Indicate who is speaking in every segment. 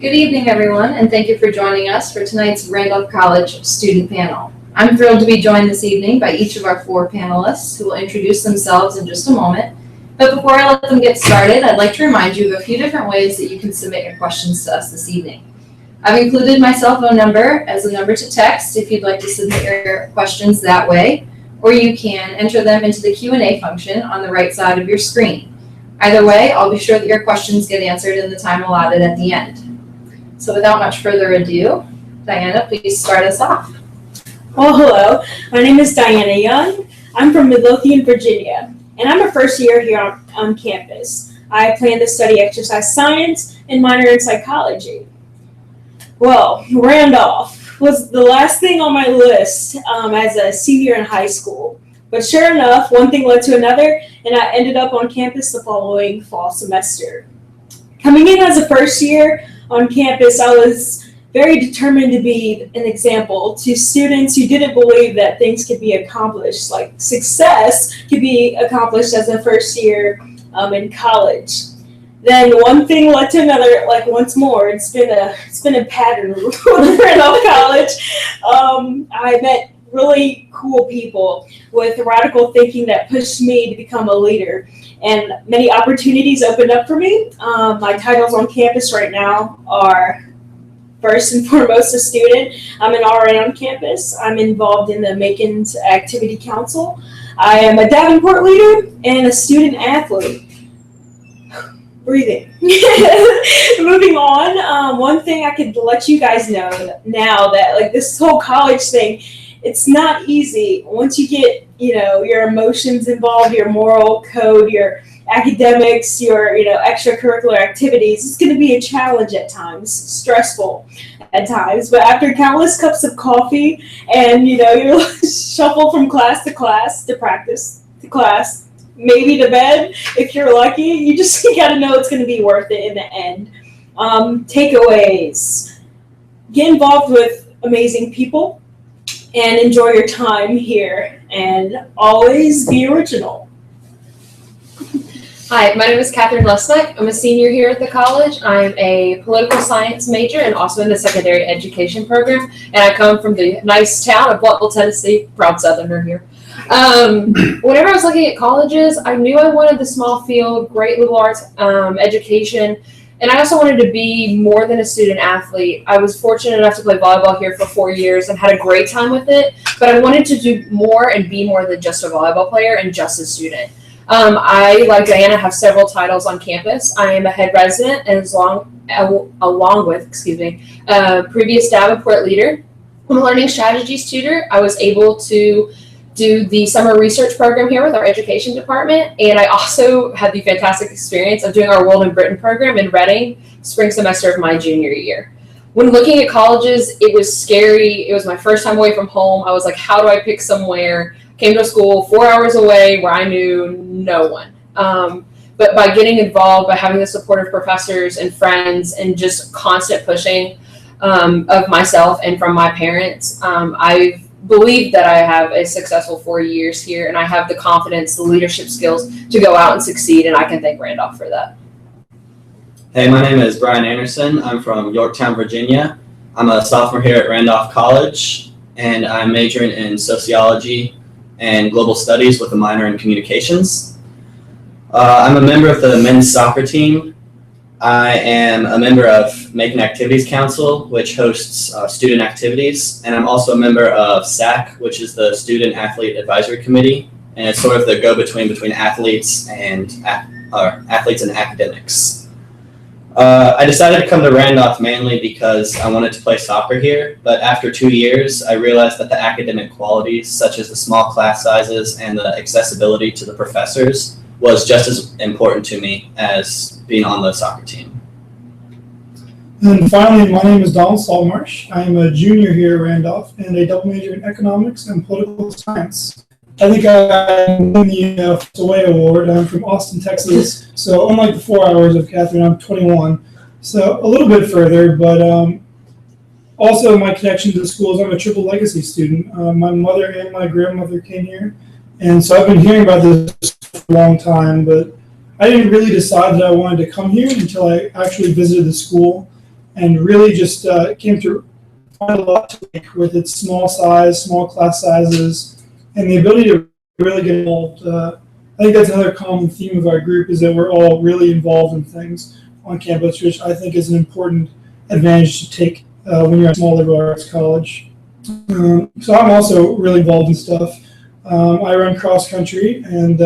Speaker 1: Good evening, everyone, and thank you for joining us for tonight's Randolph College student panel. I'm thrilled to be joined this evening by each of our four panelists who will introduce themselves in just a moment. But before I let them get started, I'd like to remind you of a few different ways that you can submit your questions to us this evening. I've included my cell phone number as a number to text if you'd like to submit your questions that way, or you can enter them into the Q&A function on the right side of your screen. Either way, I'll be sure that your questions get answered in the time allotted at the end. So without much further ado, Diana, please start us off.
Speaker 2: Well, hello. My name is Diana Young. I'm from Midlothian, Virginia, and I'm a first year here on campus. I plan to study exercise science and minor in psychology. Well, Randolph was the last thing on my list as a senior in high school. But sure enough, one thing led to another, and I ended up on campus the following fall semester. Coming in as a first year on campus, I was very determined to be an example to students who didn't believe that things could be accomplished, like success could be accomplished as a first year in college. Then one thing led to another, like once more. It's been a pattern with Randolph College. I met really cool people with radical thinking that pushed me to become a leader, and many opportunities opened up for me. My titles on campus right now are first and foremost a student. I'm an RA on campus. I'm involved in the Macon's Activity Council. I am a Davenport leader and a student athlete. Breathing. Moving on, one thing I could let you guys know now that like this whole college thing, it's not easy. Once you get, your emotions involved, your moral code, your academics, your, extracurricular activities, it's going to be a challenge at times, stressful at times. But after countless cups of coffee and, you shuffle from class to class, to practice, to class, maybe to bed, if you're lucky, you got to know it's going to be worth it in the end. Takeaways. Get involved with amazing people and enjoy your time here, and always be original.
Speaker 3: Hi, my name is Catherine Lesnick. I'm a senior here at the college. I'm a political science major and also in the secondary education program, and I come from the nice town of Bluffville, Tennessee. Proud Southerner here. Whenever I was looking at colleges, I knew I wanted the small field, great liberal arts education, and I also wanted to be more than a student athlete. I was fortunate enough to play volleyball here for 4 years and had a great time with it, but I wanted to do more and be more than just a volleyball player and just a student. I, like Diana, have several titles on campus. I am a head resident and along with previous Davenport leader. I'm a learning strategies tutor. I was able to do the summer research program here with our education department, and I also had the fantastic experience of doing our World in Britain program in Reading spring semester of my junior year. When looking at colleges, it was scary. It was my first time away from home. I was like, how do I pick somewhere? Came to a school 4 hours away where I knew no one. But by getting involved, by having the support of professors and friends and just constant pushing of myself and from my parents, I've believe that I have a successful 4 years here, and I have the confidence, the leadership skills to go out and succeed, and I can thank Randolph for that.
Speaker 4: Hey, my name is Brian Anderson. I'm from Yorktown, Virginia. I'm a sophomore here at Randolph College, and I'm majoring in sociology and global studies with a minor in communications. I'm a member of the men's soccer team. I am a member of Macon Activities Council, which hosts student activities, and I'm also a member of SAC, which is the Student Athlete Advisory Committee, and it's sort of the go-between between athletes and academics. I decided to come to Randolph mainly because I wanted to play soccer here, but after 2 years, I realized that the academic qualities, such as the small class sizes and the accessibility to the professors, was just as important to me as being on the soccer team.
Speaker 5: And finally, my name is Donald Saltmarsh. I am a junior here at Randolph and a double major in economics and political science. I think I won the Away Award. I'm from Austin, Texas, so unlike the 4 hours of Catherine, I'm 21, so a little bit further, but also my connection to the school is I'm a triple legacy student. My mother and my grandmother came here, and so I've been hearing about this for a long time, but I didn't really decide that I wanted to come here until I actually visited the school and really just came to find a lot to like with its small size, small class sizes, and the ability to really get involved. I think that's another common theme of our group is that we're all really involved in things on campus, which I think is an important advantage to take when you're at a small liberal arts college. So I'm also really involved in stuff. I run cross country, and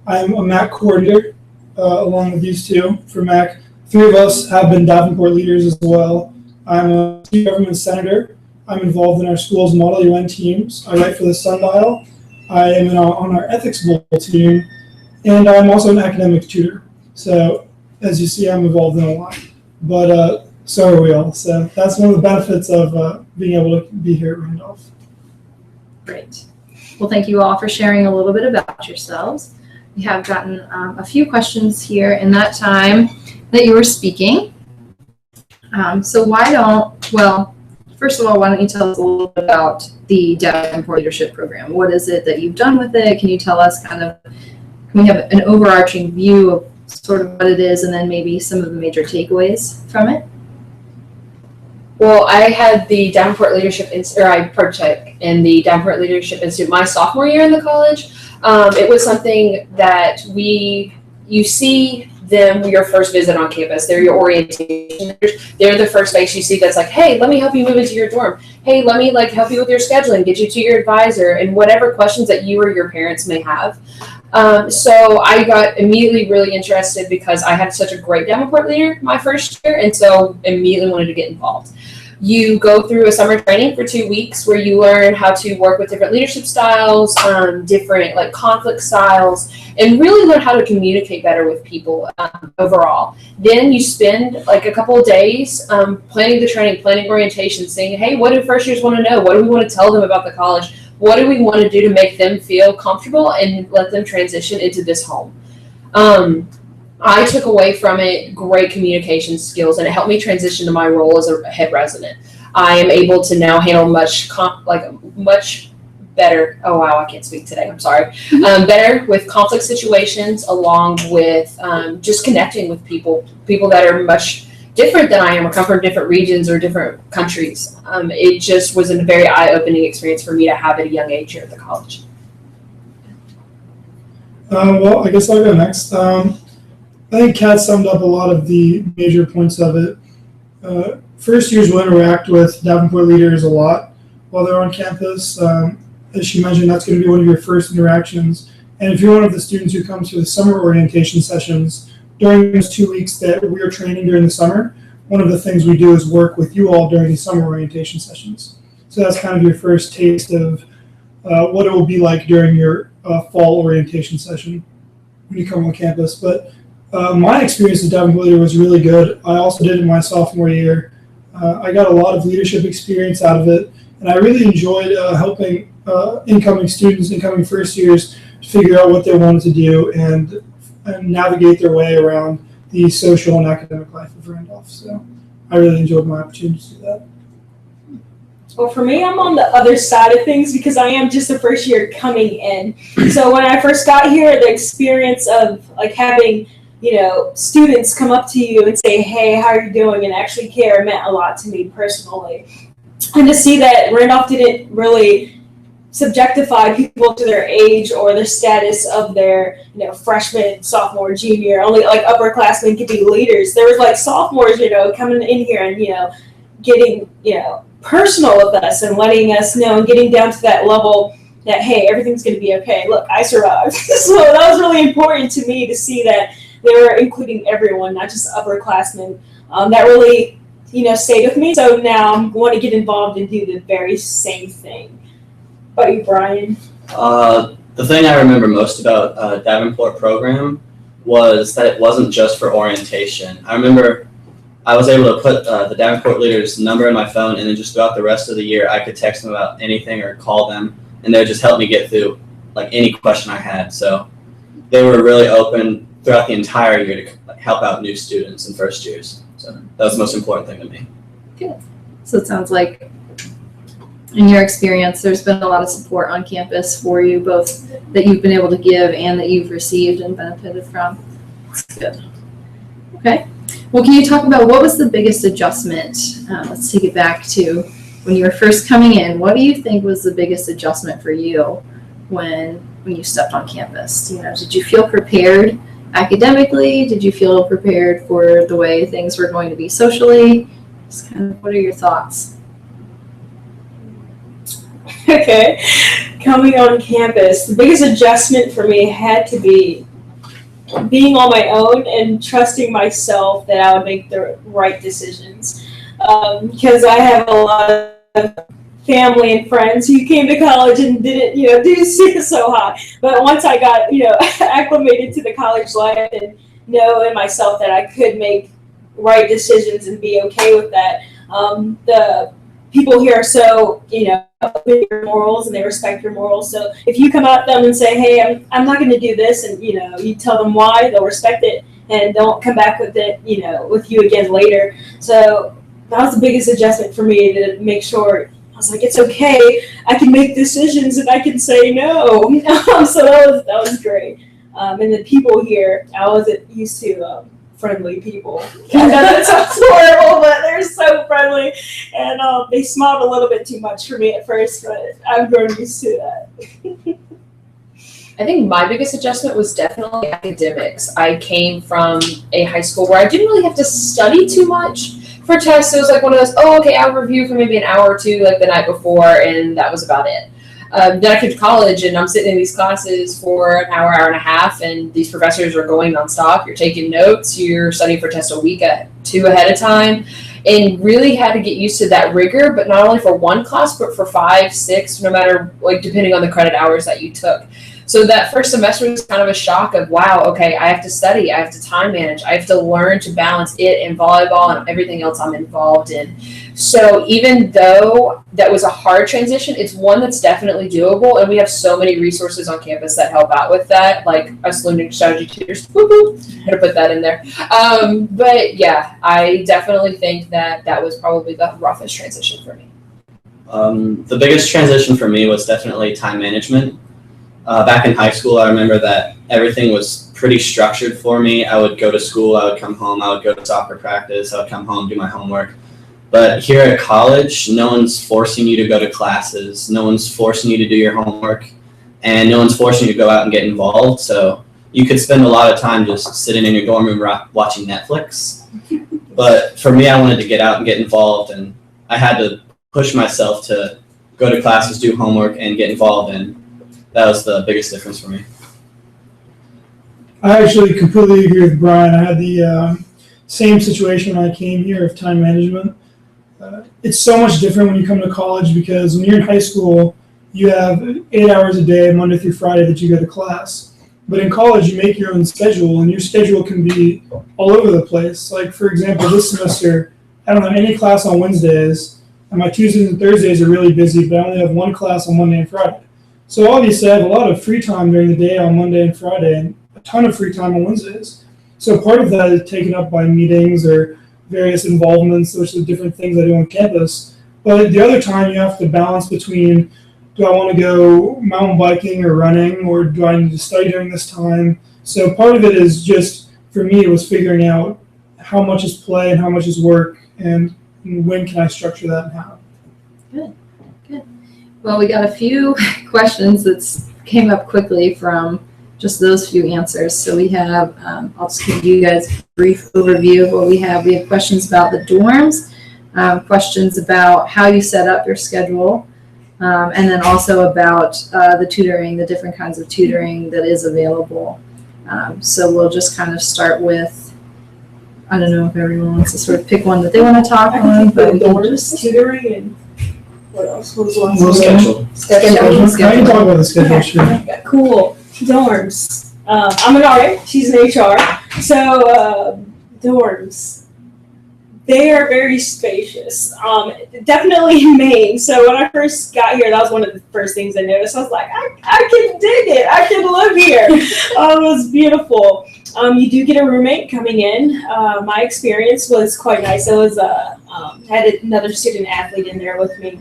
Speaker 5: I'm a MAC coordinator along with these two for MAC. 3 of us have been Davenport leaders as well. I'm a student government senator. I'm involved in our school's Model UN teams. I write for the Sundial. I am on our ethics bowl team, and I'm also an academic tutor. So as you see, I'm involved in a lot. But so are we all. So that's one of the benefits of being able to be here at Randolph.
Speaker 1: Great. Well, thank you all for sharing a little bit about yourselves. We have gotten a few questions here in that time that you were speaking. So first of all, why don't you tell us a little bit about the Davenport Leadership Program? What is it that you've done with it? Can you tell us can we have an overarching view of sort of what it is and then maybe some of the major takeaways from it?
Speaker 3: Well, I had the Davenport Leadership I project in the Davenport Leadership Institute my sophomore year in the college. It was something that you see them your first visit on campus. They're your orientation. They're the first face you see that's like, hey, let me help you move into your dorm. Hey, let me help you with your scheduling, get you to your advisor, and whatever questions that you or your parents may have. So I got immediately really interested because I had such a great Davenport leader my first year, and so immediately wanted to get involved. You go through a summer training for 2 weeks where you learn how to work with different leadership styles, different conflict styles, and really learn how to communicate better with people overall. Then you spend a couple of days planning the training, planning orientation, saying, hey, what do first years want to know? What do we want to tell them about the college? What do we want to do to make them feel comfortable and let them transition into this home? I took away from it great communication skills, and it helped me transition to my role as a head resident. I am able to now handle much better. Oh wow, I can't speak today. I'm sorry. Better with conflict situations, along with just connecting with people that are much different than I am, or come from different regions or different countries. It just was a very eye-opening experience for me to have at a young age here at the college.
Speaker 5: Well, I guess I'll go next. I think Kat summed up a lot of the major points of it. First years will interact with Davenport leaders a lot while they're on campus. As she mentioned, that's going to be one of your first interactions. And if you're one of the students who comes to the summer orientation sessions, during those 2 weeks that we are training during the summer, one of the things we do is work with you all during the summer orientation sessions. So that's kind of your first taste of what it will be like during your fall orientation session when you come on campus. But my experience as Davenport leader was really good. I also did it in my sophomore year. I got a lot of leadership experience out of it, and I really enjoyed helping incoming students, incoming first years, figure out what they wanted to do and navigate their way around the social and academic life of Randolph. So I really enjoyed my opportunity to do that.
Speaker 2: Well, for me, I'm on the other side of things because I am just the first year coming in. So when I first got here, the experience of having students come up to you and say, hey, how are you doing, and actually care meant a lot to me personally. And to see that Randolph didn't really subjectify people to their age or their status of their, freshman, sophomore, junior, only upperclassmen could be leaders. There was sophomores, coming in here and, getting, personal with us and letting us know and getting down to that level that, hey, everything's going to be okay. Look, I survived. So that was really important to me to see that they were including everyone, not just upperclassmen. That really, stayed with me. So now I'm going to get involved and do the very same thing. How about you, Brian?
Speaker 4: The thing I remember most about Davenport program was that it wasn't just for orientation. I remember I was able to put the Davenport leader's number in my phone, and then just throughout the rest of the year, I could text them about anything or call them, and they would just help me get through any question I had. So they were really open throughout the entire year to help out new students and first years. So that was the most important thing to me.
Speaker 1: Good. So it sounds like in your experience, there's been a lot of support on campus for you, both that you've been able to give and that you've received and benefited from. That's good. Okay. Well, can you talk about what was the biggest adjustment? Let's take it back to when you were first coming in. What do you think was the biggest adjustment for you when you stepped on campus? Did you feel prepared academically? Did you feel prepared for the way things were going to be socially? Just kind of, what are your thoughts?
Speaker 2: Okay, coming on campus, the biggest adjustment for me had to be being on my own and trusting myself that I would make the right decisions. Because I have a lot of family and friends who came to college and didn't, do so hot. But once I got, acclimated to the college life and know in myself that I could make right decisions and be okay with that, the people here are so, open to your morals and they respect your morals. So if you come at them and say, hey, I'm not going to do this, and, you tell them why, they'll respect it and don't come back with it, with you again later. So that was the biggest adjustment for me, to make sure I was like, it's okay, I can make decisions and I can say no. So that was great. And the people here, I wasn't used to friendly people. That sounds horrible, but they're so friendly, and they smiled a little bit too much for me at first, but I've grown used to that.
Speaker 3: I think my biggest adjustment was definitely academics. I came from a high school where I didn't really have to study too much for tests. It was like one of those, I'll review for maybe an hour or two, like the night before, and that was about it. Then I came to college, and I'm sitting in these classes for an hour, hour and a half, and these professors are going nonstop. You're taking notes, you're studying for tests a week or two ahead of time, and really had to get used to that rigor, but not only for one class, but for 5, 6, no matter, depending on the credit hours that you took. So that first semester was kind of a shock of, wow, okay, I have to study, I have to time manage, I have to learn to balance it and volleyball and everything else I'm involved in. So even though that was a hard transition, it's one that's definitely doable, and we have so many resources on campus that help out with that, like us learning strategy tutors. I'm gonna put that in there. But yeah, I definitely think that was probably the roughest transition for me.
Speaker 4: The biggest transition for me was definitely time management. Back in high school, I remember that everything was pretty structured for me. I would go to school, I would come home, I would go to soccer practice, I would come home, do my homework. But here at college, no one's forcing you to go to classes, no one's forcing you to do your homework, and no one's forcing you to go out and get involved. So you could spend a lot of time just sitting in your dorm room watching Netflix. But for me, I wanted to get out and get involved, and I had to push myself to go to classes, do homework, and get involved, and that was the biggest difference for me.
Speaker 5: I actually completely agree with Brian. I had the same situation when I came here of time management. It's so much different when you come to college, because when you're in high school, you have 8 hours a day, Monday through Friday, that you go to class. But in college, you make your own schedule, and your schedule can be all over the place. Like, for example, this semester, I don't have any class on Wednesdays, and my Tuesdays and Thursdays are really busy, but I only have one class on Monday and Friday. So obviously, I have a lot of free time during the day on Monday and Friday, and a ton of free time on Wednesdays. So part of that is taken up by meetings or various involvements, which are different things I do on campus. But the other time, you have to balance between, do I want to go mountain biking or running, or do I need to study during this time? So part of it is just, for me, it was figuring out how much is play and how much is work, and when can I structure that and how.
Speaker 1: Good. Well, we got a few questions that came up quickly from just those few answers. So we have, I'll just give you guys a brief overview of what we have. We have questions about the dorms, questions about how you set up your schedule, and then also about the tutoring, the different kinds of tutoring that is available. So we'll just kind of start with, I don't know if everyone wants to sort of pick one that they want to talk on, but we can just
Speaker 2: tutoring and what else? What was the last
Speaker 5: Well,
Speaker 2: one?
Speaker 5: schedule. I can talk about the schedule, sure.
Speaker 2: Cool. Dorms. I'm an RA. She's an HR. So dorms. They are very spacious. Definitely in Maine. So when I first got here, that was one of the first things I noticed. I was like, I can dig it. I can live here. It was beautiful. You do get a roommate coming in. My experience was quite nice. I was had another student athlete in there with me.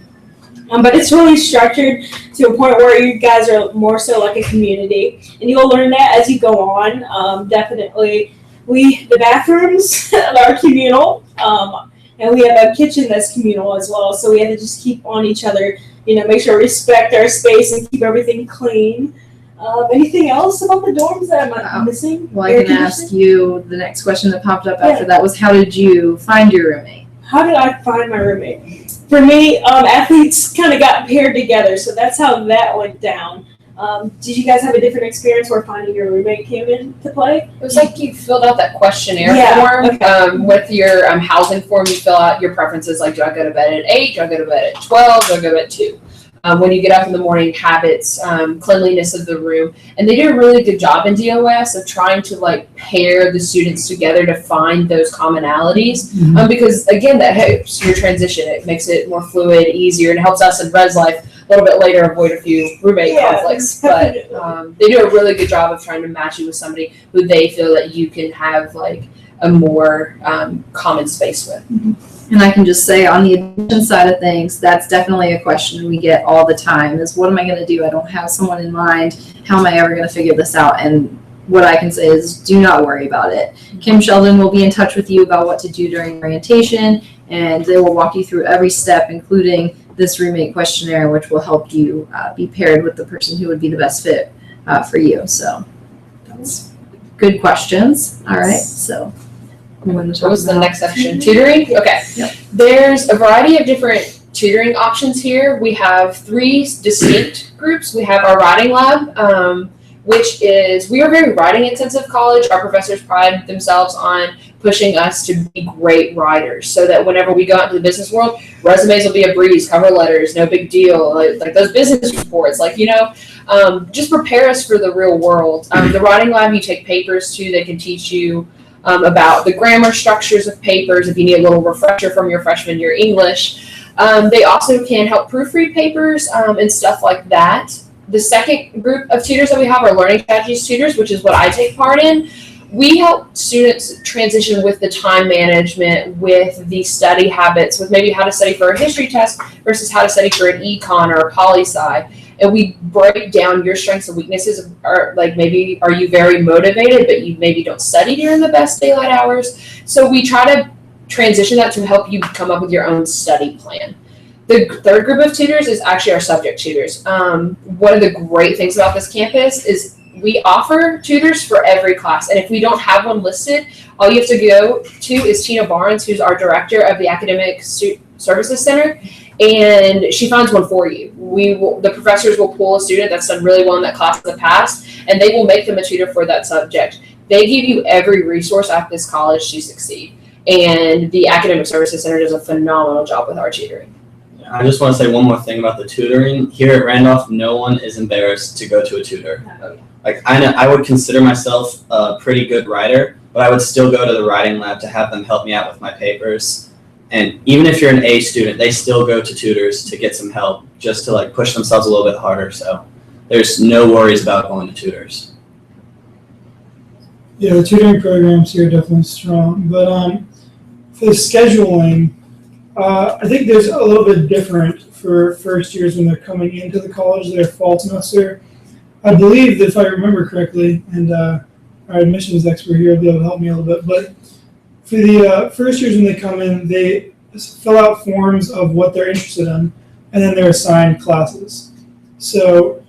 Speaker 2: But it's really structured to a point where you guys are more so like a community, and you'll learn that as you go on. Definitely, The bathrooms are communal, and we have a kitchen that's communal as well. So we have to just keep on each other, make sure we respect our space and keep everything clean. Anything else about the dorms that I'm missing?
Speaker 1: Well, I can ask you the next question that popped up after that was, how did you find your roommate?
Speaker 2: How did I find my roommate? For me, athletes kind of got paired together, so that's how that went down. Did you guys have a different experience where finding your roommate came into play?
Speaker 3: It was like you filled out that questionnaire form.
Speaker 2: Okay.
Speaker 3: With your housing form, you fill out your preferences, like do I go to bed at 8, do I go to bed at 12, do I go to bed at 2? When you get up in the morning, habits, cleanliness of the room. And they do a really good job in DOS of trying to pair the students together to find those commonalities. Because again, that helps your transition. It makes it more fluid, easier, and helps us in res life a little bit later avoid a few roommate conflicts. But they do a really good job of trying to match you with somebody who they feel that you can have a more common space with.
Speaker 1: And I can just say, on the admission side of things, that's definitely a question we get all the time, is what am I going to do? I don't have someone in mind. How am I ever going to figure this out? And what I can say is, do not worry about it. Kim Sheldon will be in touch with you about what to do during orientation, and they will walk you through every step, including this roommate questionnaire, which will help you be paired with the person who would be the best fit for you. So that's good questions. All right, so
Speaker 3: what was the next section? Tutoring? Okay.
Speaker 1: Yep.
Speaker 3: There's a variety of different tutoring options here. We have 3 distinct groups. We have our writing lab, which is, we are a very writing intensive college. Our professors pride themselves on pushing us to be great writers so that whenever we go out into the business world, resumes will be a breeze, cover letters, no big deal, like those business reports, just prepare us for the real world. The writing lab, you take papers too, they can teach you about the grammar structures of papers if you need a little refresher from your freshman year English. They also can help proofread papers and stuff like that. The second group of tutors that we have are learning strategies tutors, which is what I take part in. We help students transition with the time management, with the study habits, with maybe how to study for a history test versus how to study for an econ or a poli-sci. And we break down your strengths and weaknesses. Maybe are you very motivated, but you maybe don't study during the best daylight hours. So we try to transition that to help you come up with your own study plan. The third group of tutors is actually our subject tutors. One of the great things about this campus is we offer tutors for every class. And if we don't have one listed, all you have to go to is Tina Barnes, who's our director of the Academic Services Center. And she finds one for you. The professors will pull a student that's done really well in that class in the past, and they will make them a tutor for that subject. They give you every resource at this college to succeed. And the Academic Services Center does a phenomenal job with our tutoring.
Speaker 4: I just want to say one more thing about the tutoring. Here at Randolph, no one is embarrassed to go to a tutor. I would consider myself a pretty good writer, but I would still go to the writing lab to have them help me out with my papers. And even if you're an A student, they still go to tutors to get some help, just to push themselves a little bit harder. So there's no worries about going to tutors.
Speaker 5: Yeah, the tutoring programs here are definitely strong. But for the scheduling, I think there's a little bit different for first years when they're coming into the college, their fall semester. I believe that if I remember correctly, and our admissions expert here will be able to help me a little bit, but for the first years when they come in, they fill out forms of what they're interested in, and then they're assigned classes. So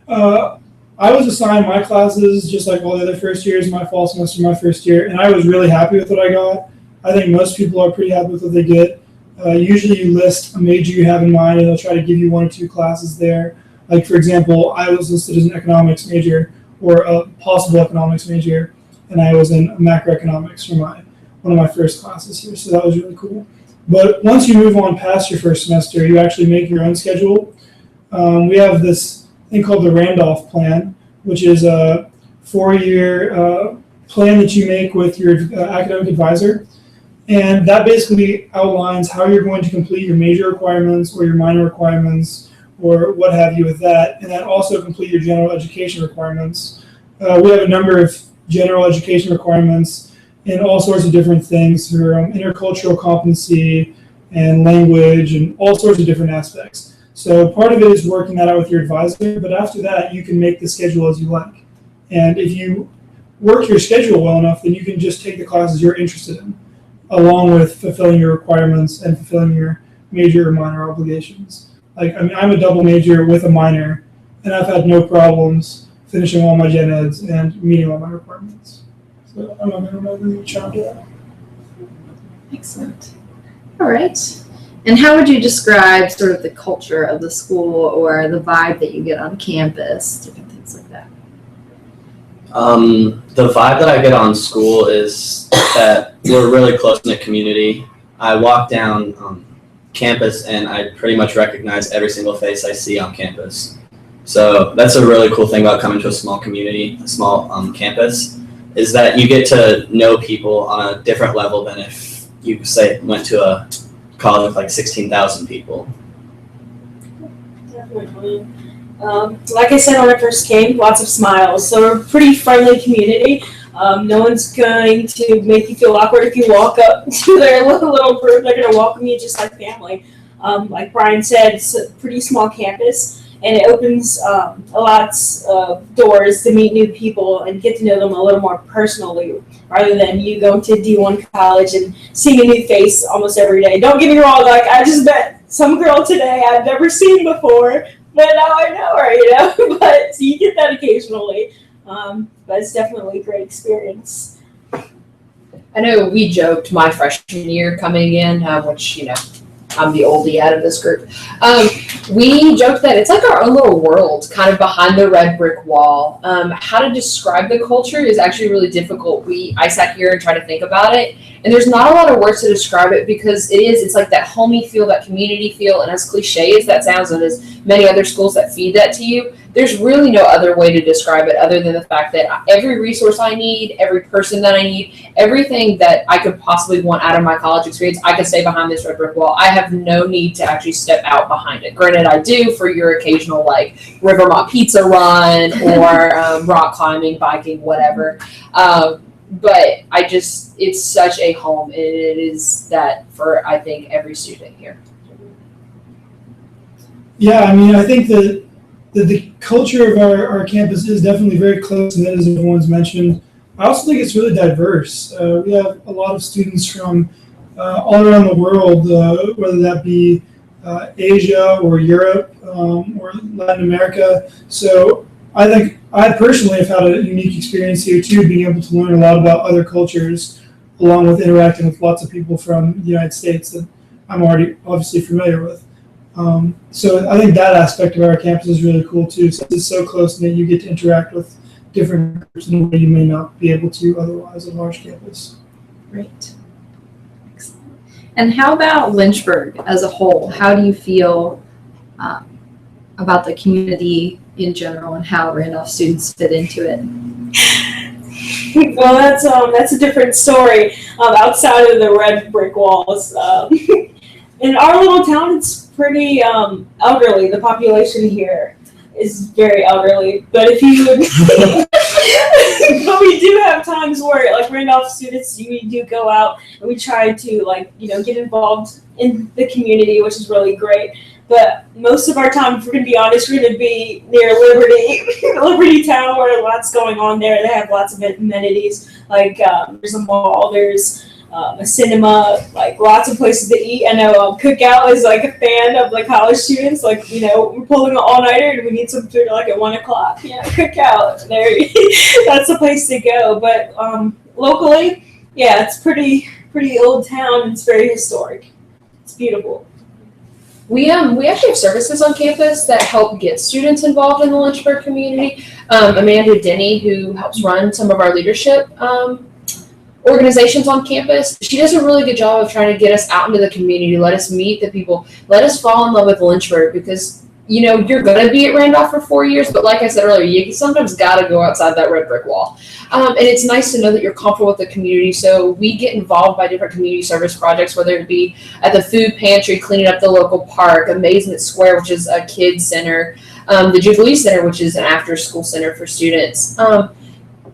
Speaker 5: I was assigned my classes just like all the other first years, my fall semester, my first year, and I was really happy with what I got. I think most people are pretty happy with what they get. Usually you list a major you have in mind, and they'll try to give you 1 or 2 classes there. Like, for example, I was listed as an economics major or a possible economics major, and I was in macroeconomics for one of my first classes here, so that was really cool. But once you move on past your first semester, you actually make your own schedule. We have this thing called the Randolph Plan, which is a 4-year plan that you make with your academic advisor. And that basically outlines how you're going to complete your major requirements or your minor requirements or what have you with that, and then also complete your general education requirements. We have a number of general education requirements in all sorts of different things for intercultural competency and language and all sorts of different aspects. So part of it is working that out with your advisor, but after that, you can make the schedule as you like. And if you work your schedule well enough, then you can just take the classes you're interested in, along with fulfilling your requirements and fulfilling your major or minor obligations. Like, I mean, I'm a double major with a minor, and I've had no problems finishing all my gen eds and meeting all my requirements. So I'm not really trying to do that.
Speaker 1: Excellent. All right. And how would you describe sort of the culture of the school or the vibe that you get on campus, different things like that?
Speaker 4: The vibe that I get on school is that we're a really close-knit community. I walk down campus and I pretty much recognize every single face I see on campus. So that's a really cool thing about coming to a small community, a small campus, is that you get to know people on a different level than if you, say, went to a college with like 16,000 people.
Speaker 2: Definitely. Like I said when I first came, lots of smiles. So we're a pretty friendly community. No one's going to make you feel awkward if you walk up to their little group. They're going to welcome you just like family. Like Brian said, it's a pretty small campus, and it opens lots of doors to meet new people and get to know them a little more personally, rather than you going to D1 college and seeing a new face almost every day. Don't get me wrong, like I just met some girl today I've never seen before, but now I know her, you know. But so you get that occasionally. But it's definitely a great experience.
Speaker 3: I know we joked my freshman year coming in, which, you know, I'm the oldie out of this group. We joked that it's like our own little world, kind of behind the red brick wall. How to describe the culture is actually really difficult. I sat here and tried to think about it, and there's not a lot of words to describe it because it's like that homey feel, that community feel, and as cliche as that sounds, and as many other schools that feed that to you, there's really no other way to describe it other than the fact that every resource I need, every person that I need, everything that I could possibly want out of my college experience, I can stay behind this red brick wall. I have no need to actually step out behind it. Granted, I do for your occasional like Rivermont pizza run or rock climbing, biking, whatever. But it's such a home, and it is that for, I think, every student here.
Speaker 5: Yeah, I mean, I think that the culture of our campus is definitely very close-knit, as everyone's mentioned. I also think it's really diverse. We have a lot of students from all around the world, whether that be Asia or Europe or Latin America. So I think I personally have had a unique experience here too, being able to learn a lot about other cultures, along with interacting with lots of people from the United States that I'm already obviously familiar with. So I think that aspect of our campus is really cool too. So it's so close that you get to interact with different groups in a way you may not be able to otherwise at a large campus.
Speaker 1: Great. Excellent. And how about Lynchburg as a whole? How do you feel about the community in general and how Randolph students fit into it?
Speaker 2: Well, that's a different story outside of the red brick walls. In our little town, it's pretty elderly. The population here is very elderly. But if you would, but we do have times where, like Randolph students, we do go out and we try to get involved in the community, which is really great. But most of our time, if we're going to be honest, we're going to be near Liberty Town, where lots going on there. They have lots of amenities, like there's a mall, there's a cinema, like lots of places to eat. I know Cookout is like a fan of the college students. Like, we're pulling an all-nighter and we need some food like at 1 o'clock. Yeah, Cookout. There, that's the place to go. But locally, yeah, it's pretty old town. It's very historic. It's beautiful.
Speaker 3: We actually have services on campus that help get students involved in the Lynchburg community. Amanda Denny, who helps run some of our leadership organizations on campus, she does a really good job of trying to get us out into the community, let us meet the people, let us fall in love with Lynchburg, because you're going to be at Randolph for 4 years, but like I said earlier, you sometimes got to go outside that red brick wall. And it's nice to know that you're comfortable with the community. So we get involved by different community service projects, whether it be at the food pantry, cleaning up the local park, Amazement Square, which is a kids center, the Jubilee Center, which is an after-school center for students.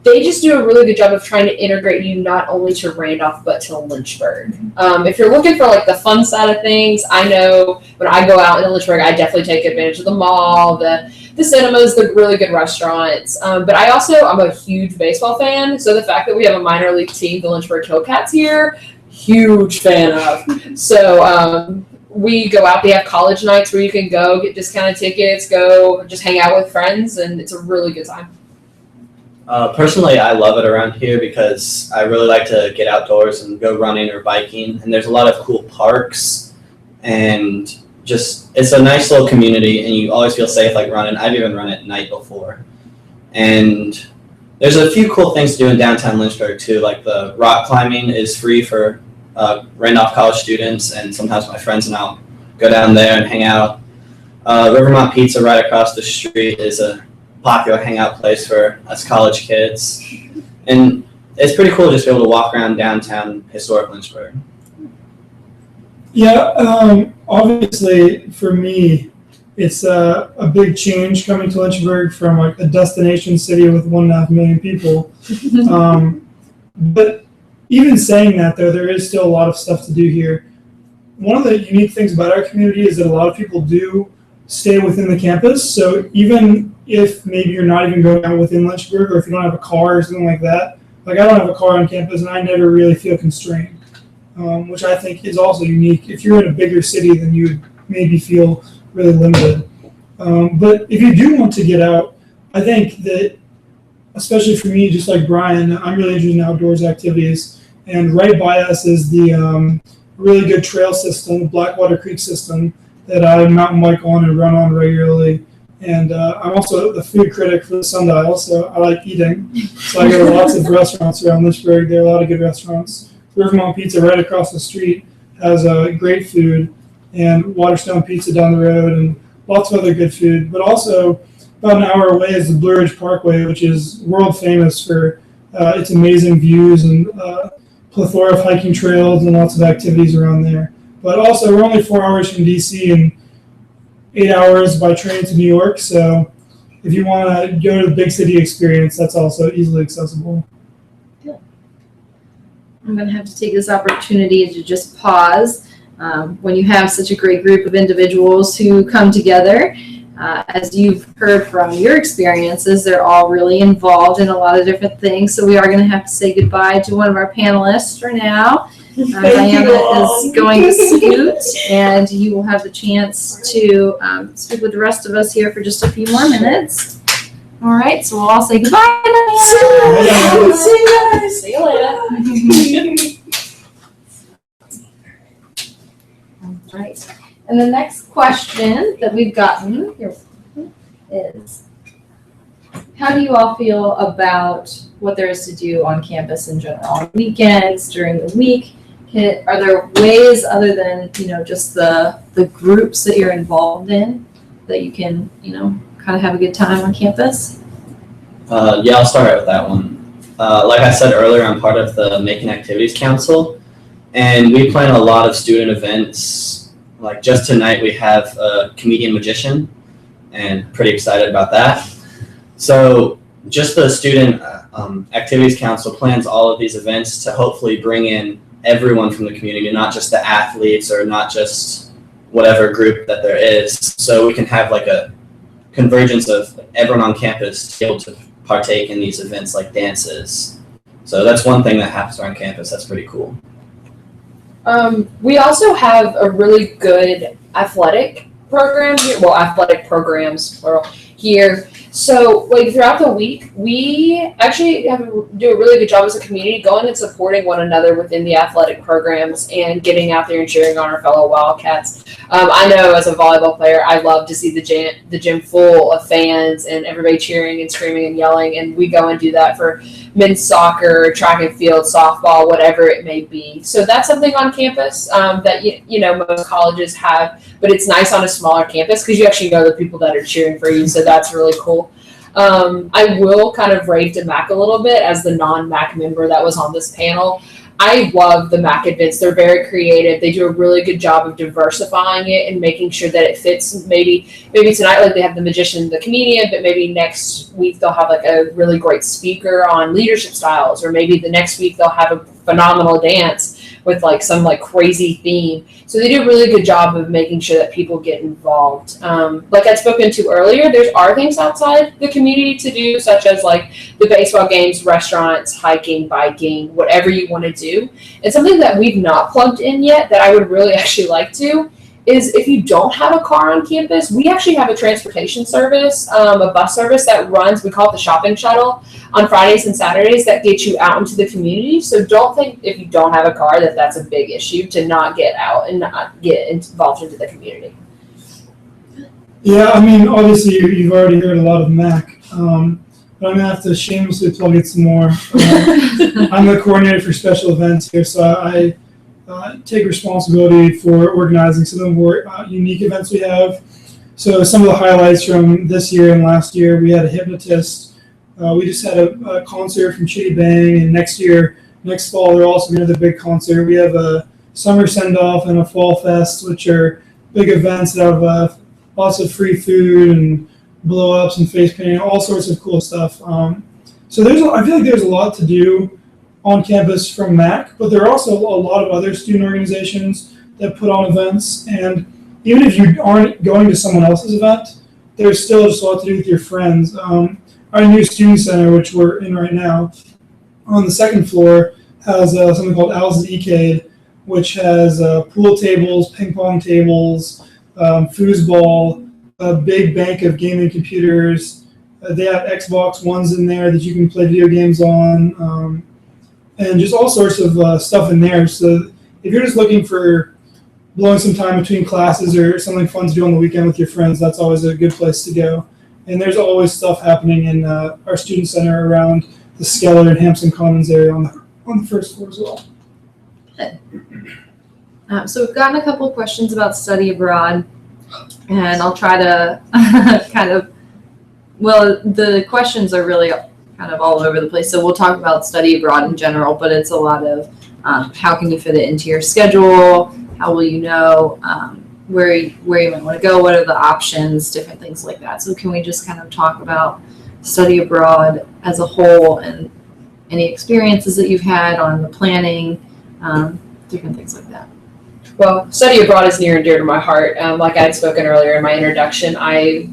Speaker 3: They just do a really good job of trying to integrate you not only to Randolph, but to Lynchburg. If you're looking for the fun side of things, I know when I go out in Lynchburg, I definitely take advantage of the mall, the the cinemas, the really good restaurants. But I'm a huge baseball fan, so the fact that we have a minor league team, the Lynchburg Hillcats here, huge fan of. So we go out. They have college nights where you can go get discounted tickets, go just hang out with friends, and it's a really good time.
Speaker 4: Personally, I love it around here because I really like to get outdoors and go running or biking, and there's a lot of cool parks, and just it's a nice little community, and you always feel safe like running. I've even run at night before, and there's a few cool things to do in downtown Lynchburg too, like the rock climbing is free for Randolph College students, and sometimes my friends and I'll go down there and hang out. Rivermont Pizza right across the street is a popular hangout place for us college kids, and it's pretty cool just to be able to walk around downtown historic Lynchburg.
Speaker 5: Yeah, obviously for me, it's a big change coming to Lynchburg from like a destination city with 1.5 million people. But even saying that, though, there is still a lot of stuff to do here. One of the unique things about our community is that a lot of people do stay within the campus. So even if maybe you're not even going out within Lynchburg, or if you don't have a car or something like that, like I don't have a car on campus and I never really feel constrained, which I think is also unique. If you're in a bigger city, then you would maybe feel really limited. But if you do want to get out, I think that, especially for me, just like Brian, I'm really interested in outdoors activities. And right by us is the really good trail system, Blackwater Creek system, that I mountain bike on and run on regularly. And I'm also the food critic for the Sundial, so I like eating. So I go to lots of restaurants around Lynchburg. There are a lot of good restaurants. Rivermont Pizza right across the street has great food, and Waterstone Pizza down the road, and lots of other good food. But also, about an hour away is the Blue Ridge Parkway, which is world famous for its amazing views and plethora of hiking trails and lots of activities around there. But also, we're only 4 hours from DC and 8 hours by train to New York. So if you want to go to the big city experience, that's also easily accessible.
Speaker 1: I'm going to have to take this opportunity to just pause. When you have such a great group of individuals who come together, as you've heard from your experiences, they're all really involved in a lot of different things. So we are going to have to say goodbye to one of our panelists for now. Diana is going to scoot, and you will have the chance to speak with the rest of us here for just a few more minutes. All right, so we'll all say goodbye. Diana.
Speaker 3: See you later.
Speaker 1: All right. And the next question that we've gotten here is, how do you all feel about what there is to do on campus in general? On weekends, during the week? Are there ways other than, just the groups that you're involved in that you can, kind of have a good time on campus?
Speaker 4: Yeah, I'll start out with that one. Like I said earlier, I'm part of the Making Activities Council, and we plan a lot of student events. Like just tonight, we have a comedian magician, and pretty excited about that. So just the Student Activities Council plans all of these events to hopefully bring in everyone from the community, not just the athletes or not just whatever group that there is. So we can have like a convergence of everyone on campus to be able to partake in these events like dances. So that's one thing that happens around campus. That's pretty cool.
Speaker 3: We also have a really good athletic program here. Well, athletic programs, plural, here. So, like, throughout the week, we actually do a really good job as a community going and supporting one another within the athletic programs and getting out there and cheering on our fellow Wildcats. I know as a volleyball player, I love to see the gym full of fans and everybody cheering and screaming and yelling, and we go and do that for men's soccer, track and field, softball, whatever it may be. So that's something on campus that most colleges have, but it's nice on a smaller campus because you actually know the people that are cheering for you, so that's really cool. I will kind of rave to MAC a little bit as the non-MAC member that was on this panel. I love the MAC events. They're very creative. They do a really good job of diversifying it and making sure that it fits. Maybe tonight, like, they have the magician, the comedian, but maybe next week they'll have like a really great speaker on leadership styles, or maybe the next week they'll have a phenomenal dance. with like some like crazy theme. So they do a really good job of making sure that people get involved. Like I'd spoken to earlier, there are things outside the community to do, such as like the baseball games, restaurants, hiking, biking, whatever you want to do. And something that we've not plugged in yet that I would really actually like to is if you don't have a car on campus, we actually have a transportation service, a bus service that runs, we call it the shopping shuttle, on Fridays and Saturdays that gets you out into the community. So don't think if you don't have a car that that's a big issue to not get out and not get involved into the community.
Speaker 5: Yeah, I mean, obviously you've already heard a lot of Mac, but I'm gonna have to shamelessly plug it some more. I'm the coordinator for special events here, so I take responsibility for organizing some of the more unique events we have. So some of the highlights from this year and last year, we had a hypnotist. We just had a concert from Chitty Bang, and next fall, they're also another big concert. We have a summer send-off and a fall fest, which are big events that have lots of free food and blow-ups and face painting, all sorts of cool stuff. So I feel like there's a lot to do on campus from MAC, but there are also a lot of other student organizations that put on events. And even if you aren't going to someone else's event, there's still just a lot to do with your friends. Our new student center, which we're in right now, on the second floor, has something called Al's Ecade, which has pool tables, ping pong tables, foosball, a big bank of gaming computers. They have Xbox Ones in there that you can play video games on, and just all sorts of stuff in there. So if you're just looking for blowing some time between classes or something fun to do on the weekend with your friends, that's always a good place to go. And there's always stuff happening in our student center around the Skeller and Hampson Commons area on the first floor as well.
Speaker 1: Good. So we've gotten a couple of questions about study abroad, and I'll try to the questions are really kind of all over the place. So we'll talk about study abroad in general, but it's a lot of how can you fit it into your schedule? How will you know where you might want to go? What are the options? Different things like that. So can we just kind of talk about study abroad as a whole and any experiences that you've had on the planning, different things like that?
Speaker 3: Well, study abroad is near and dear to my heart. Like I had spoken earlier in my introduction, I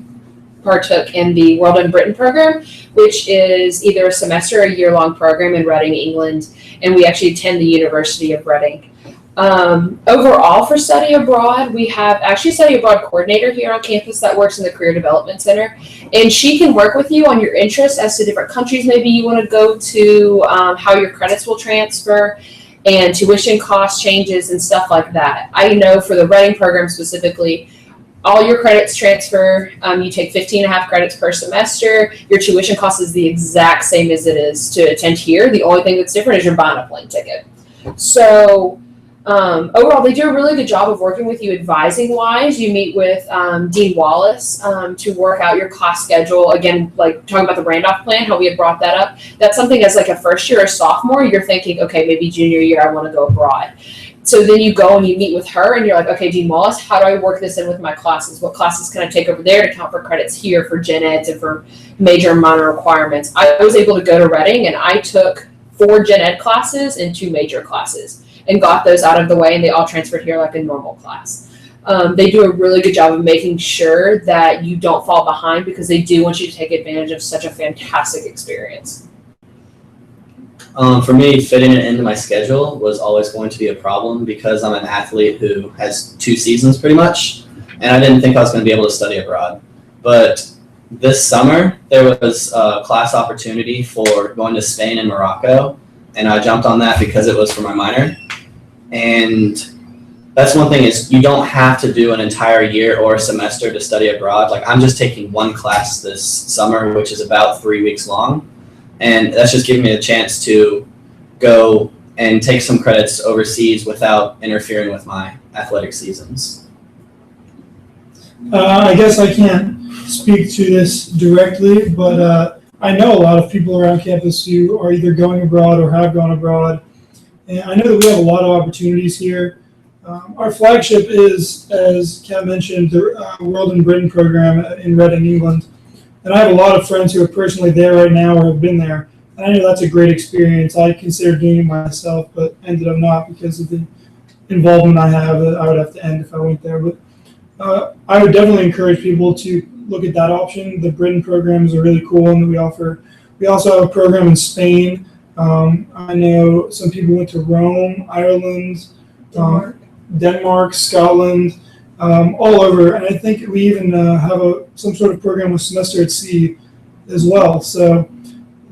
Speaker 3: partook in the World in Britain program, which is either a semester or a year-long program in Reading, England, and we actually attend the University of Reading. Overall, for study abroad, we have actually a study abroad coordinator here on campus that works in the Career Development Center, and she can work with you on your interests as to different countries maybe you want to go to, how your credits will transfer, and tuition cost changes and stuff like that. I know for the Reading program specifically, all your credits transfer. You take 15.5 credits per semester. Your tuition cost is the exact same as it is to attend here. The only thing that's different is you're buying a plane ticket. So overall, they do a really good job of working with you advising wise. You meet with Dean Wallace to work out your cost schedule. Again, like talking about the Randolph plan, how we had brought that up. That's something as like a first year or sophomore, you're thinking, okay, maybe junior year, I want to go abroad. So then you go and you meet with her and you're like, okay, Dean Wallace, how do I work this in with my classes? What classes can I take over there to count for credits here for gen eds and for major and minor requirements? I was able to go to Reading and I took 4 gen ed classes and 2 major classes and got those out of the way, and they all transferred here like a normal class. They do a really good job of making sure that you don't fall behind because they do want you to take advantage of such a fantastic experience.
Speaker 4: For me, fitting it into my schedule was always going to be a problem because I'm an athlete who has 2 seasons pretty much, and I didn't think I was going to be able to study abroad. But this summer, there was a class opportunity for going to Spain and Morocco, and I jumped on that because it was for my minor. And that's one thing is you don't have to do an entire year or a semester to study abroad. Like I'm just taking 1 class this summer, which is about 3 weeks long. And that's just giving me a chance to go and take some credits overseas without interfering with my athletic seasons.
Speaker 5: I guess I can't speak to this directly, but I know a lot of people around campus who are either going abroad or have gone abroad. And I know that we have a lot of opportunities here. Our flagship is, as Kat mentioned, the World in Britain program in Reading, England. And I have a lot of friends who are personally there right now or have been there. And I know that's a great experience. I considered doing it myself, but ended up not because of the involvement I have that I would have to end if I went there. But I would definitely encourage people to look at that option. The Britain program is a really cool one that we offer. We also have a program in Spain. I know some people went to Rome, Ireland, Denmark, Scotland, all over. And I think we even have some sort of program with Semester at Sea as well. So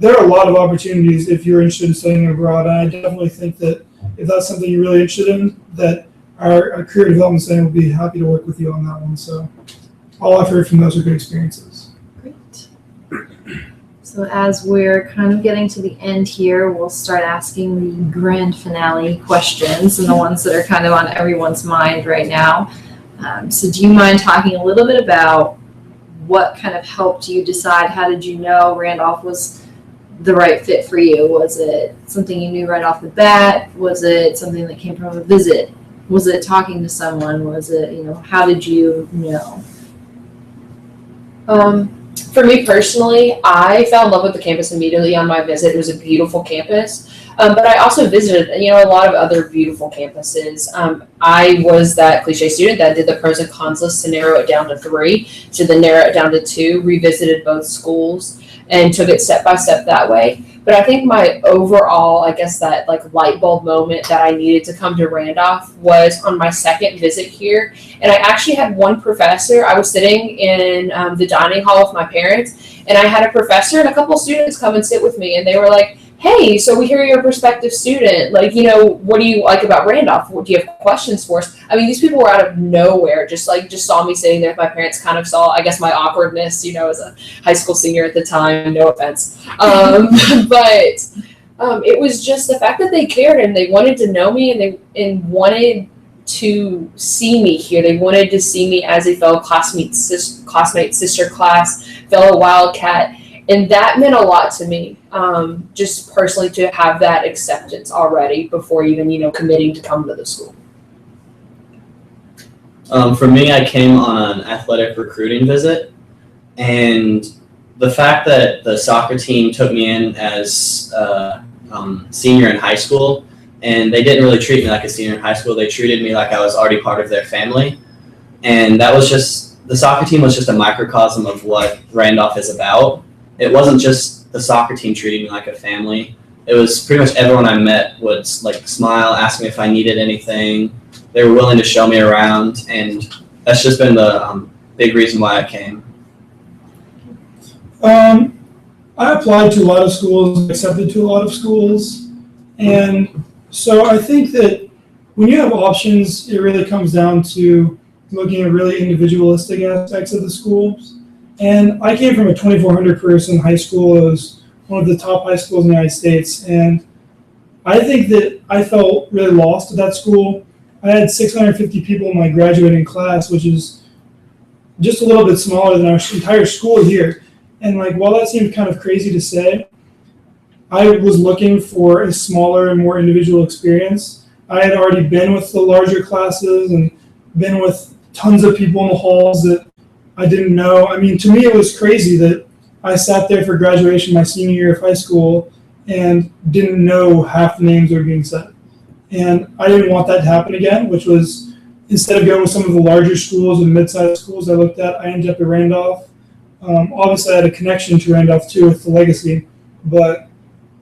Speaker 5: there are a lot of opportunities if you're interested in studying abroad. And I definitely think that if that's something you're really interested in, that our Career Development Center will be happy to work with you on that one. So all I've heard from those are good experiences.
Speaker 1: Great. So as we're kind of getting to the end here, we'll start asking the grand finale questions and the ones that are kind of on everyone's mind right now. So do you mind talking a little bit about what kind of helped you decide? How did you know Randolph was the right fit for you? Was it something you knew right off the bat? Was it something that came from a visit? Was it talking to someone? Was it, how did you know?
Speaker 3: For me personally, I fell in love with the campus immediately on my visit. It was a beautiful campus. But I also visited, a lot of other beautiful campuses. I was that cliche student that did the pros and cons list to narrow it down to 3, to then narrow it down to 2, revisited both schools, and took it step by step that way. But I think my overall, that light bulb moment that I needed to come to Randolph was on my second visit here. And I actually had one professor. I was sitting in the dining hall with my parents, and I had a professor and a couple students come and sit with me, and they were like, "Hey, so we hear you're a prospective student. What do you like about Randolph? Do you have questions for us?" I mean, these people were out of nowhere, just saw me sitting there with my parents, kind of saw, my awkwardness, as a high school senior at the time, no offense. But it was just the fact that they cared and they wanted to know me and wanted to see me here. They wanted to see me as a fellow classmate, sister class, fellow Wildcat. And that meant a lot to me, just personally, to have that acceptance already before even, committing to come to the school.
Speaker 4: For me, I came on an athletic recruiting visit, and the fact that the soccer team took me in as a senior in high school, and they didn't really treat me like a senior in high school. They treated me like I was already part of their family, and that was the soccer team was just a microcosm of what Randolph is about. It wasn't just the soccer team treating me like a family. It was pretty much everyone I met would smile, ask me if I needed anything. They were willing to show me around, and that's just been the big reason why I came.
Speaker 5: I applied to a lot of schools, accepted to a lot of schools, and so I think that when you have options, it really comes down to looking at really individualistic aspects of the schools. And I came from a 2,400 person high school. It was one of the top high schools in the United States. And I think that I felt really lost at that school. I had 650 people in my graduating class, which is just a little bit smaller than our entire school here. And while that seemed kind of crazy to say, I was looking for a smaller and more individual experience. I had already been with the larger classes and been with tons of people in the halls that I didn't know. I mean, to me, it was crazy that I sat there for graduation my senior year of high school and didn't know half the names that were being said. And I didn't want that to happen again, which was, instead of going with some of the larger schools and mid-sized schools I looked at, I ended up at Randolph. Obviously, I had a connection to Randolph, too, with the legacy. But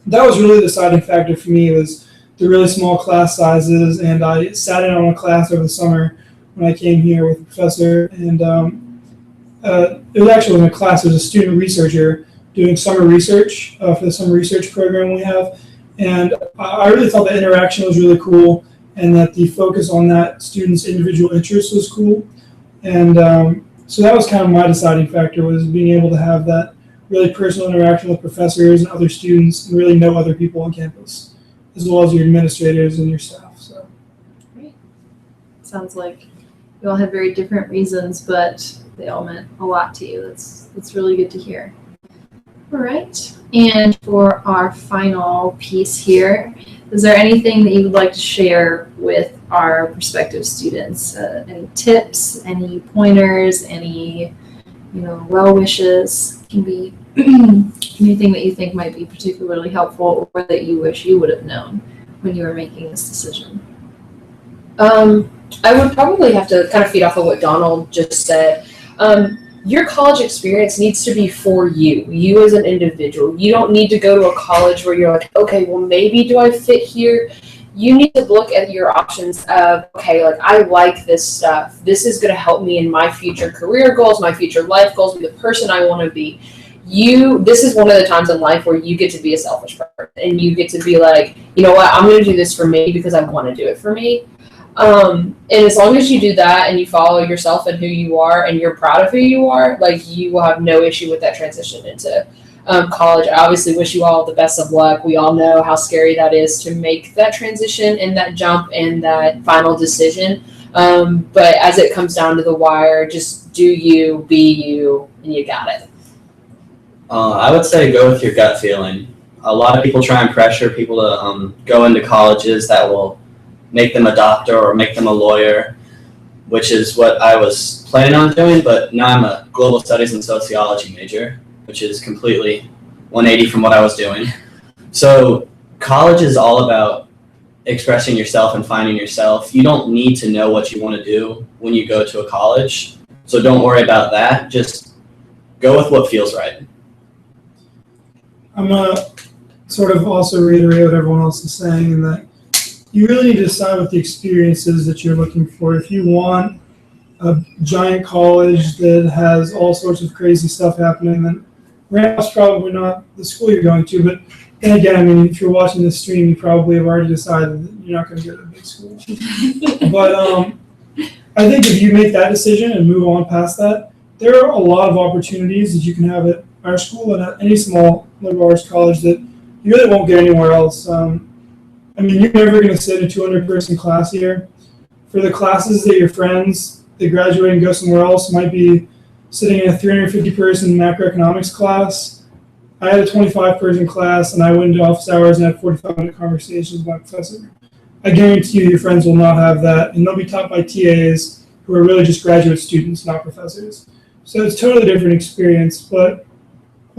Speaker 5: that was really the deciding factor for me, was the really small class sizes. And I sat in on a class over the summer when I came here with a professor, and it was actually in a class. There was a student researcher doing summer research for the summer research program we have, and I really thought the interaction was really cool, and that the focus on that student's individual interests was cool, and so that was kind of my deciding factor, was being able to have that really personal interaction with professors and other students, and really know other people on campus, as well as your administrators and your staff. So,
Speaker 1: great. Sounds like you all had very different reasons, but they all meant a lot to you. That's really good to hear. All right. And for our final piece here, is there anything that you would like to share with our prospective students? Any tips, any pointers, any well wishes? Can be Anything that you think might be particularly helpful or that you wish you would have known when you were making this decision?
Speaker 3: I would probably have to kind of feed off of what Donald just said. Your college experience needs to be for you as an individual. You don't need to go to a college where you're like, okay, well, maybe do I fit here? You need to look at your options of, okay, like, I like this stuff. This is going to help me in my future career goals, my future life goals, be the person I want to be. This is one of the times in life where you get to be a selfish person and you get to be like, you know what, I'm going to do this for me because I want to do it for me. And as long as you do that and you follow yourself and who you are and you're proud of who you are, like, you will have no issue with that transition into college. I obviously wish you all the best of luck. We all know how scary that is to make that transition and that jump and that final decision. But as it comes down to the wire, just do you, be you, and you got it.
Speaker 4: I would say go with your gut feeling. A lot of people try and pressure people to go into colleges that will make them a doctor or make them a lawyer, which is what I was planning on doing, but now I'm a global studies and sociology major, which is completely 180 from what I was doing. So college is all about expressing yourself and finding yourself. You don't need to know what you want to do when you go to a college, so don't worry about that. Just go with what feels right.
Speaker 5: I'm going to sort of also reiterate what everyone else is saying, in that you really need to decide what the experience is that you're looking for. If you want a giant college that has all sorts of crazy stuff happening, then Randolph's probably not the school you're going to. But then again, I mean, if you're watching this stream, you probably have already decided that you're not going to go to a big school. But I think if you make that decision and move on past that, there are a lot of opportunities that you can have at our school and at any small liberal arts college that you really won't get anywhere else. I mean, you're never going to sit in a 200-person class here. For the classes that your friends that graduate and go somewhere else might be sitting in a 350-person macroeconomics class, I had a 25-person class, and I went into office hours and had 45-minute conversations with my professor. I guarantee you your friends will not have that, and they'll be taught by TAs who are really just graduate students, not professors. So it's a totally different experience. But,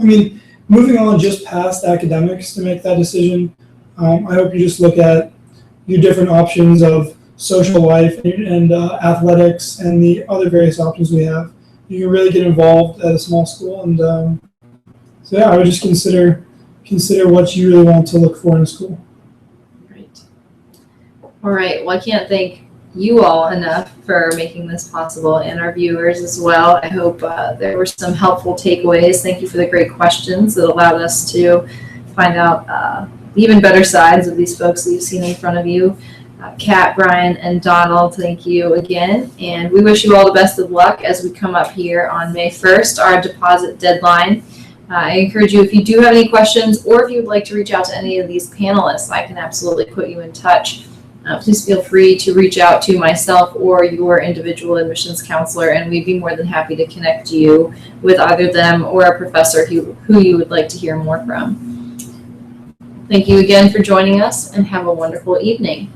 Speaker 5: I mean, moving on just past academics to make that decision, I hope you just look at your different options of social life and athletics and the other various options we have. You can really get involved at a small school, and so yeah, I would just consider what you really want to look for in a school.
Speaker 1: Great. All right. Well, I can't thank you all enough for making this possible, and our viewers as well. I hope there were some helpful takeaways. Thank you for the great questions that allowed us to find out even better sides of these folks that you've seen in front of you. Kat, Brian, and Donald, thank you again. And we wish you all the best of luck as we come up here on May 1st, our deposit deadline. I encourage you, if you do have any questions or if you would like to reach out to any of these panelists, I can absolutely put you in touch. Please feel free to reach out to myself or your individual admissions counselor, and we'd be more than happy to connect you with either them or a professor who you would like to hear more from. Thank you again for joining us, and have a wonderful evening.